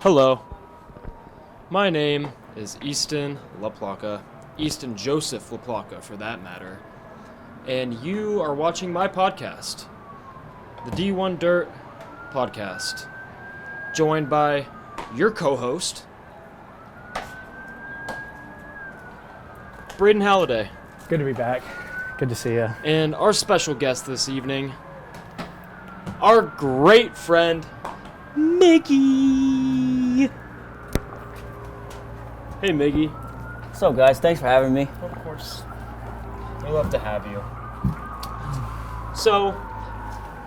Hello, my name is Easton LaPlaca, Easton Joseph LaPlaca for that matter, and you are watching my podcast, the D1 Dirt Podcast, joined by your co-host, Braden Halliday. Good to be back. Good to see you. And our special guest this evening, our great friend, Miggy. Hey, Miggy. What's up, guys? Thanks for having me. Of course. We love to have you. So,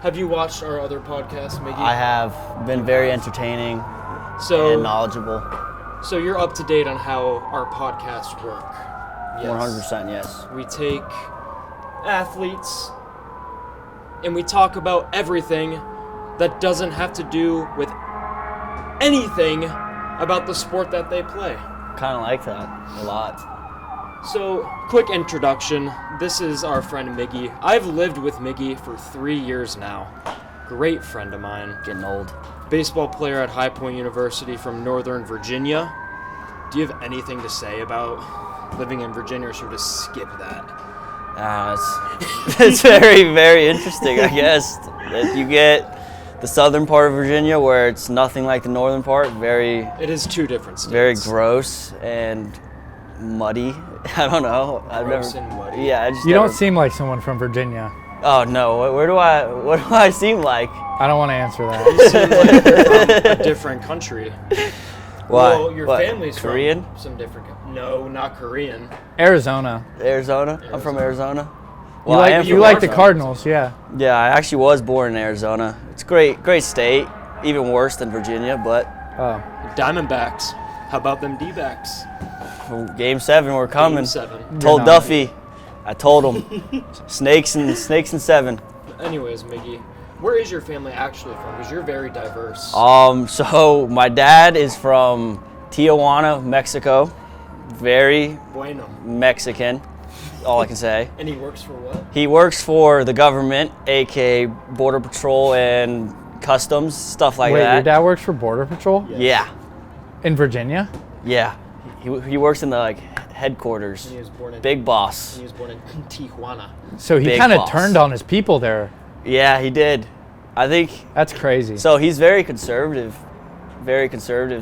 have you watched our other podcast, Miggy? I have been very entertaining and knowledgeable. So you're up to date on how our podcasts work? Yes. 100% yes. We take athletes and we talk about everything that doesn't have to do with anything about the sport that they play. Kind of like that a lot. So, quick introduction. This is our friend Miggy. I've lived with Miggy for 3 years now. Great friend of mine. Getting old. Baseball player at High Point University from Northern Virginia. Do you have anything to say about living in Virginia, or should we just skip that? It's very, very interesting, I guess. That you get the southern part of Virginia where it's nothing like the northern part. It is two different states. Very gross and muddy. I don't know. Gross and muddy. Yeah, You don't seem like someone from Virginia. Oh no! What do I seem like? I don't want to answer that. You seem like you're from a different country. Why? Well, your family's Korean? from some different. No, not Korean. Arizona. Arizona? I'm from Arizona. You like the Cardinals, yeah. Yeah, I actually was born in Arizona. It's great state. Even worse than Virginia, but Diamondbacks. How about them D-backs? Game 7, we're coming. Game 7. Told Duffy. I told him. Snakes and 7. Anyways, Miggy, where is your family actually from? Because you're very diverse. So my dad is from Tijuana, Mexico. Very Bueno. Mexican. All I can say. And he works for what? He works for the government, aka Border Patrol and Customs, stuff like that. Wait, your dad works for Border Patrol? Yes. Yeah. In Virginia? Yeah. He works in the headquarters. And he was born in Big boss. He was born in Tijuana. So he Big kind of boss. turned on his people there. Yeah, he did. I think That's crazy. so. He's very conservative.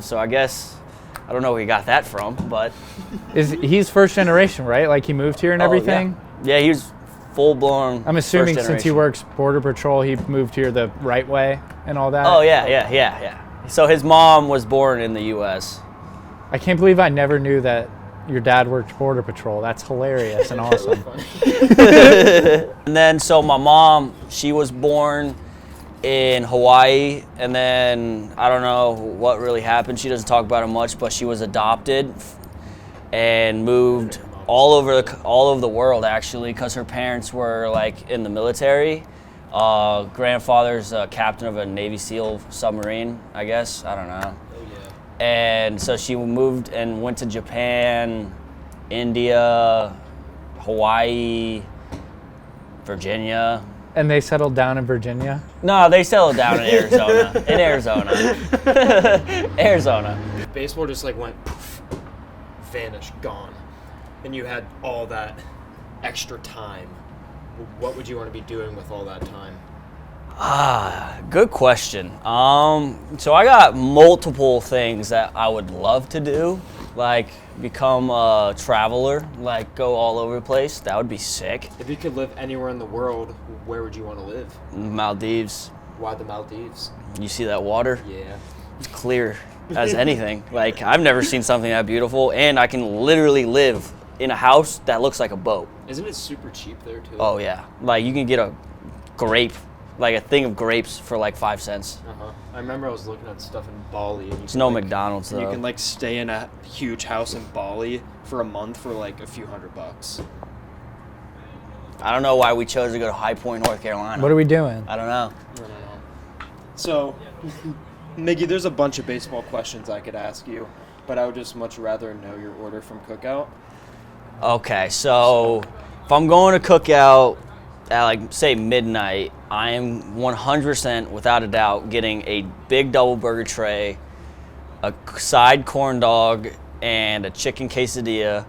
So I guess I don't know where he got that from, but He's first generation, right? Like he moved here and everything? Yeah, he was full blown. I'm assuming since he works Border Patrol, he moved here the right way and all that. Oh yeah. So his mom was born in the U.S. I can't believe I never knew that your dad worked Border Patrol. That's hilarious and awesome. And then so my mom, she was born in Hawaii, and then I don't know what really happened. She doesn't talk about it much, but she was adopted and moved all over the world actually, because her parents were in the military. Grandfather's a captain of a Navy SEAL submarine, I guess. I don't know. And so she moved and went to Japan, India, Hawaii, Virginia. And they settled down in Virginia? No, they settled down in Arizona. Arizona. Baseball just went poof, vanished, gone. And you had all that extra time. What would you want to be doing with all that time? Good question. So I got multiple things that I would love to do, like become a traveler, go all over the place. That would be sick. If you could live anywhere in the world, where would you want to live? Maldives. Why the Maldives? You see that water? Yeah. It's clear as anything. I've never seen something that beautiful, and I can literally live in a house that looks like a boat. Isn't it super cheap there too? Oh yeah. You can get a grape, a thing of grapes for 5 cents. I remember I was looking at stuff in Bali. And It's no McDonald's though. You can stay in a huge house in Bali for a month for a few $100. I don't know why we chose to go to High Point, North Carolina. What are we doing? I don't know. So, Miggy, there's a bunch of baseball questions I could ask you, but I would just much rather know your order from Cookout. Okay, so if I'm going to Cookout at say midnight, I am 100% without a doubt getting a big double burger tray, a side corn dog, and a chicken quesadilla.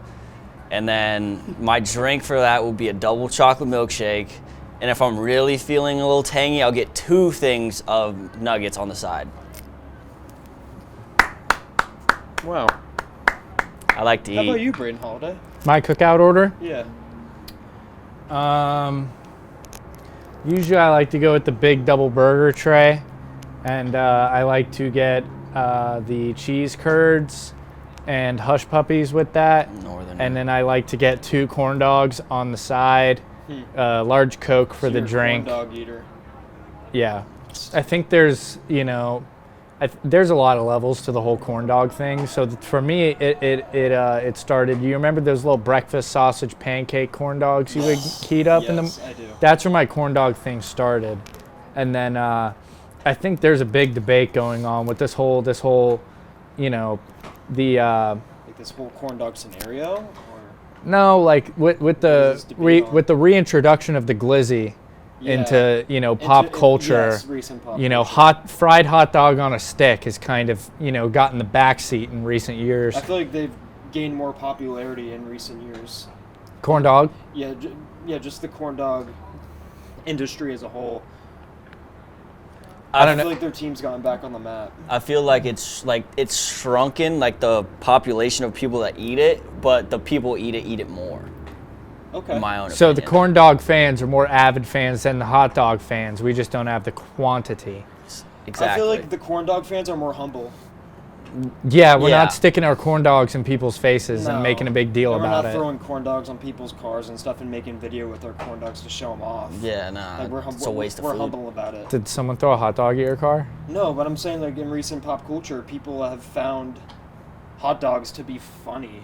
And then my drink for that will be a double chocolate milkshake. And if I'm really feeling a little tangy, I'll get 2 things of nuggets on the side. Wow. I like to How eat. about you, Braden Holiday? My cookout order? Yeah. Usually I like to go with the big double burger tray, and I like to get the cheese curds and hush puppies with that. Northern. And then I like to get 2 corn dogs on the side, large Coke for So the you're a drink. corn dog eater. Yeah. I think there's, there's a lot of levels to the whole corn dog thing. So for me, it started. You remember those little breakfast sausage pancake corn dogs you would heat up in them? Yes, I do. That's where my corn dog thing started, and then I think there's a big debate going on with this whole, the Like this whole corn dog scenario? Or no, like with the this debate on? with the reintroduction of the glizzy into pop culture. Yes, recent pop culture. Fried hot dog on a stick has kind of gotten the backseat in recent years. I feel like they've gained more popularity in recent years. Corn dog. Yeah, just the corn dog industry as a whole. I don't I feel know. like their team's gotten back on the map. I feel like it's shrunken, like the population of people that eat it, but the people eat it more. Okay. In my own So the opinion. corn dog fans are more avid fans than the hot dog fans. We just don't have the quantity. Exactly. I feel like the corn dog fans are more humble. Yeah, we're Yeah. not sticking our corn dogs in people's faces No. and making a big deal And about we're not it. throwing corn dogs on people's cars and stuff and making video with our corn dogs to show them off. Yeah, nah, Like it's a waste of we're food. humble about it. Did someone throw a hot dog at your car? No, but I'm saying like in recent pop culture, people have found hot dogs to be funny.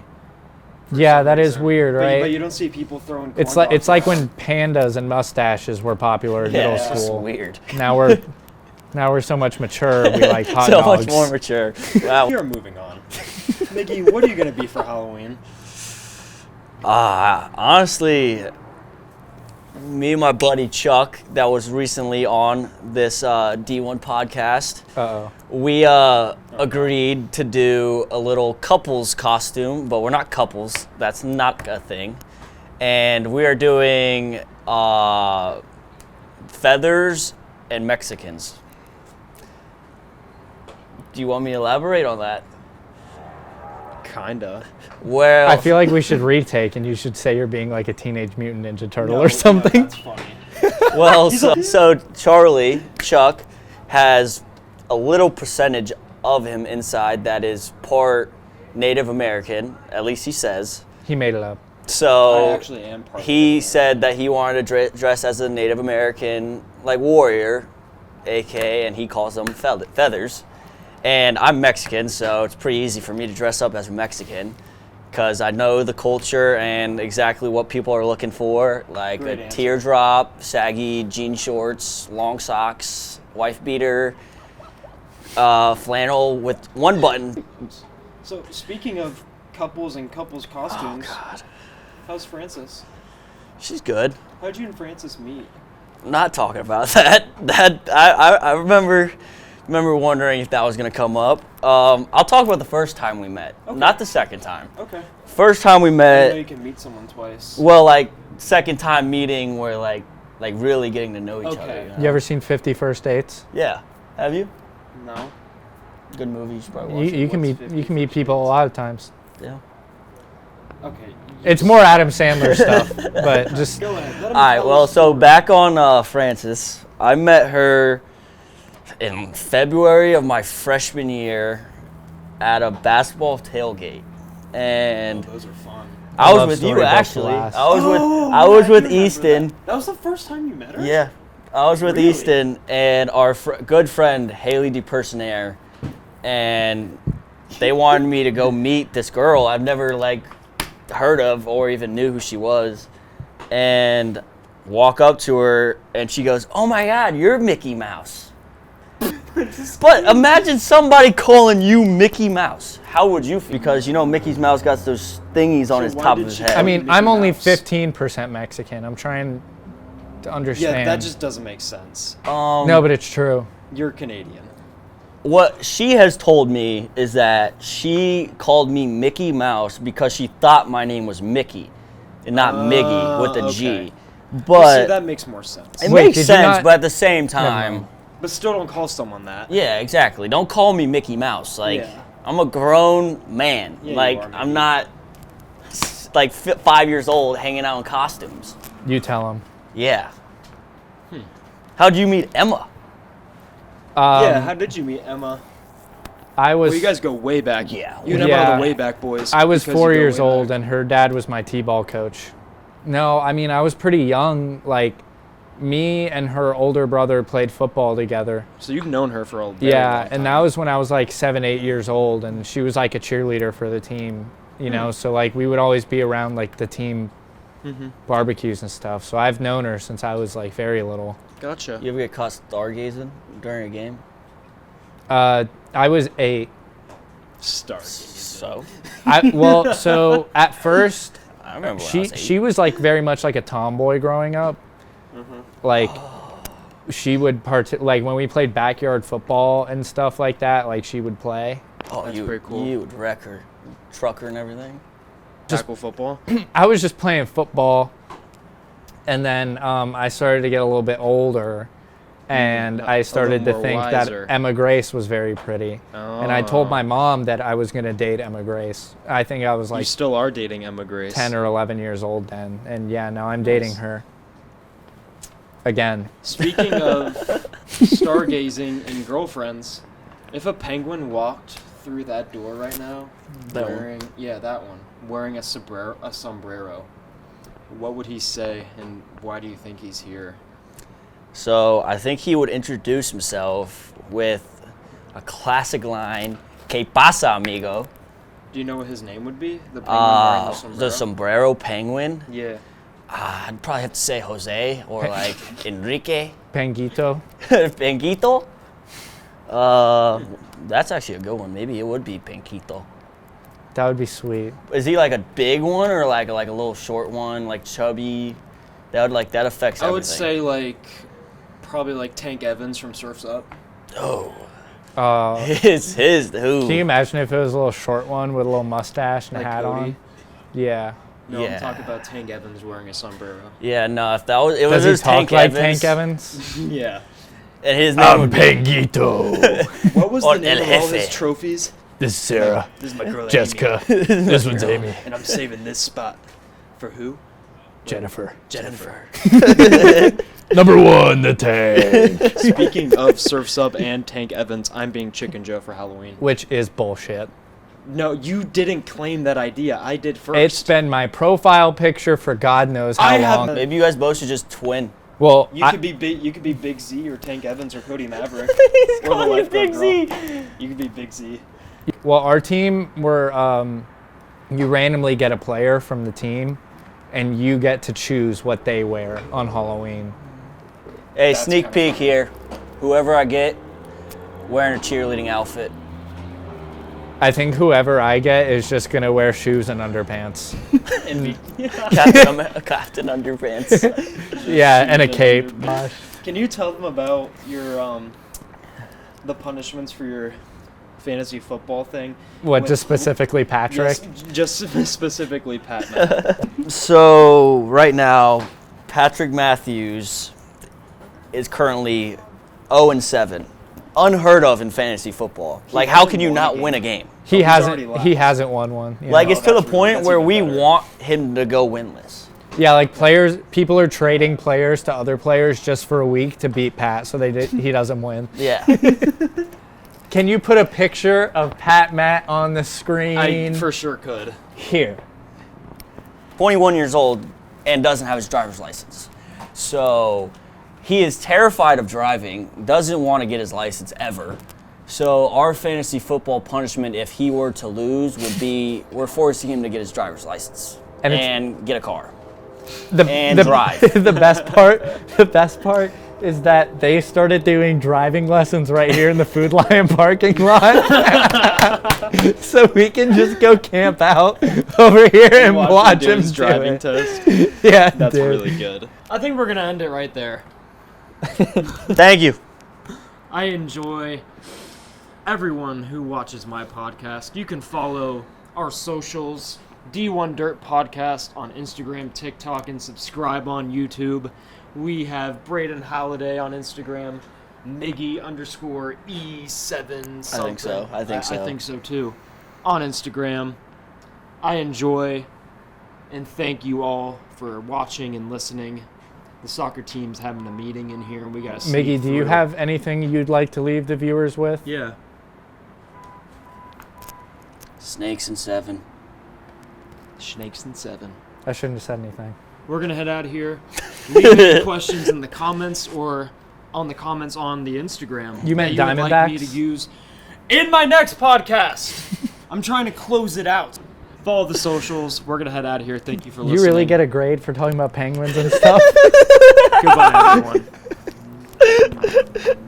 Yeah, some that is reason. weird, right? But you don't see people throwing. It's corn like dogs like around. when pandas and mustaches were popular in Yeah, middle it's just school. weird. Now we're so much mature. We like hot So dogs. much more mature. Wow. You're moving on. Miggy, what are you gonna be for Halloween? Honestly, me and my buddy Chuck, that was recently on this D1 podcast, Uh-oh. we agreed to do a little couples costume, but we're not couples. That's not a thing. And we are doing feathers and Mexicans. Do you want me to elaborate on that? Kinda. Well, I feel like we should retake, and you should say you're being like a Teenage Mutant Ninja Turtle No, or something. That's funny. Well, so Charlie, Chuck, has a little percentage of him inside that is part Native American, at least he says. He made it up. So I actually am part he of it. said that he wanted to dress as a Native American, like warrior, aka, and he calls them feathers. And I'm Mexican, so it's pretty easy for me to dress up as a Mexican, because I know the culture and exactly what people are looking for, like Great a answer. teardrop, saggy jean shorts, long socks, wife beater, flannel with one button. So speaking of couples and couples costumes, God, how's Frances? she's good. How'd you and Frances meet? I'm not talking about that. I remember wondering if that was gonna come up. I'll talk about the first time we met, Okay. not the second time. Okay. First time we I know met. you can meet someone twice. Well, like second time meeting, where like really getting to know each Okay. other. You ever seen 50 First Dates? Yeah. Have you? No. Good movie. You should probably watch You can What's meet 50 people First a lot of times. it. Yeah. Okay. It's more Adam Sandler stuff, but just Go ahead. Let him All right. tell Well, his so story. back on Frances, I met her in February of my freshman year at a basketball tailgate, and Oh, those are fun. I was love with story you goes to actually. last. I was with Oh, I was yeah, with I do remember Easton. That was the first time you met her? Yeah, I was with Really? Easton and our good friend Haley DePersonaire, and they wanted me to go meet this girl I've never like heard of or even knew who she was, and walk up to her and she goes, "Oh my God, you're Mickey Mouse." But imagine somebody calling you Mickey Mouse. How would you feel? Because Mickey Mouse got those thingies on So his why top did of his she- head. I mean, Mickey I'm only Mouse. 15% Mexican. I'm trying to understand. Yeah, that just doesn't make sense. No, but it's true. You're Canadian. What she has told me is that she called me Mickey Mouse because she thought my name was Mickey and not Miggy with a G. Okay. But See, that makes more sense. it Wait, makes did you sense, not- but at the same Never time, mind. But still don't call someone that. yeah, exactly. Don't call me Mickey Mouse. Like, Yeah. I'm a grown man. Yeah, you like, are, I'm Mickey. not like 5 years old hanging out in costumes. You tell him. Yeah. How'd you meet Emma? Yeah, how did you meet Emma? I was. Well, you guys go way back. Yeah. You and Emma Yeah. are the way back boys. I was because 4 you go years way old, back. and her dad was my t-ball coach. No, I mean I was pretty young. Like, me and her older brother played football together. So you've known her for a very Yeah, long time. and that was when I was like 7, 8 years old, and she was like a cheerleader for the team. You know, so like we would always be around like the team barbecues and stuff. So I've known her since I was like very little. Gotcha. You ever get caught stargazing during a game? I was 8. Stargazing. So? So at first, I remember when I was 8. she was like very much like a tomboy growing up. Like she would like when we played backyard football and stuff like that, like she would play. Oh, That's you, pretty cool. You would wreck her. Truck her and everything. Tackle football. I was just playing football, and then I started to get a little bit older, and I started to more think wiser. that Emma Grace was very pretty. And I told my mom that I was going to date Emma Grace. I think I was You like still are dating Emma Grace. 10 or 11 years old then. And yeah, now I'm dating her. Again. Speaking of stargazing and girlfriends, if a penguin walked through that door right now, That one? wearing a sombrero, what would he say, and why do you think he's here? So I think he would introduce himself with a classic line, "Que pasa, amigo?" Do you know what his name would be? The penguin wearing the sombrero? The sombrero penguin. Yeah. I'd probably have to say Jose or like Enrique. Panguito. Panquito? That's actually a good one. Maybe it would be Panquito. That would be sweet. Is he like a big one or like a little short one, like chubby? That affects everything. I would say probably like Tank Evans from Surf's Up. Oh. Uh, His who? Can you imagine if it was a little short one with a little mustache and Like a hat Cody? on? Yeah. No, Yeah. I'm talking about Tank Evans wearing a sombrero. Yeah, no. If that was, it Does was he just talk Tank like Evans, Tank Evans? Yeah. and his name would be Panguito. What was Or the name El of all his Jefe. trophies? This is Sarah. This is my girl Jessica. Amy, This one's Amy. and I'm saving this spot. For who? Jennifer. Jennifer. Number 1, the tank. Speaking of Surf's Up and Tank Evans, I'm being Chicken Joe for Halloween. Which is bullshit. No, you didn't claim that idea. I did first. It's been my profile picture for God knows how I have- long. Maybe you guys both should just twin. Well, You could be Big Z or Tank Evans or Cody Maverick. He's Or the calling you lifeguard Big girl. Z. You could be Big Z. well, our team you randomly get a player from the team, and you get to choose what they wear on Halloween. Hey, That's sneak kinda peek funny. here. Whoever I get, wearing a cheerleading outfit. I think whoever I get is just gonna wear shoes and underpants. And be, Captain Underpants. Yeah, and a and cape. Can you tell them about your the punishments for your fantasy football thing? What, just specifically Patrick? Yes, just specifically Pat. Matt. So right now, Patrick Matthews is currently 0-7. Unheard of in fantasy football. Like, how hasn't can you won a not game. win a game? He he's hasn't. already left. He hasn't won one. yeah. Like, it's to the that's really- point that's where even we better. want him to go winless. Yeah, like people are trading players to other players just for a week to beat Pat, so he doesn't win. Yeah. Can you put a picture of Pat Matt on the screen? I for sure could. Here. 21 years old and doesn't have his driver's license. So he is terrified of driving, doesn't want to get his license ever. So our fantasy football punishment, if he were to lose, would be we're forcing him to get his driver's license And and, it's- get a car. The, And the, drive. the best part is that they started doing driving lessons right here in the Food Lion parking lot. So we can just go camp out over here and watch him his do driving it. test. Yeah, That's dude. really good. I think we're gonna end it right there. Thank you. I enjoy everyone who watches my podcast, you can follow our socials, D1 Dirt Podcast on Instagram, TikTok, and subscribe on YouTube. We have Braden Halliday on Instagram, Miggy _E7 something. I think so. I think so too. On Instagram. I enjoy and thank you all for watching and listening. The soccer team's having a meeting in here, and we got to Miggy, do you have anything you'd like to leave the viewers with? Yeah. Snakes and 7. Snakes and 7. I shouldn't have said anything. We're going to head out of here. Leave your questions in the comments or on the comments on the Instagram. You meant that you would like me to Diamondbacks? use in my next podcast. I'm trying to close it out. Follow the socials. We're going to head out of here. Thank you for listening. You really get a grade for talking about penguins and stuff? Goodbye, everyone.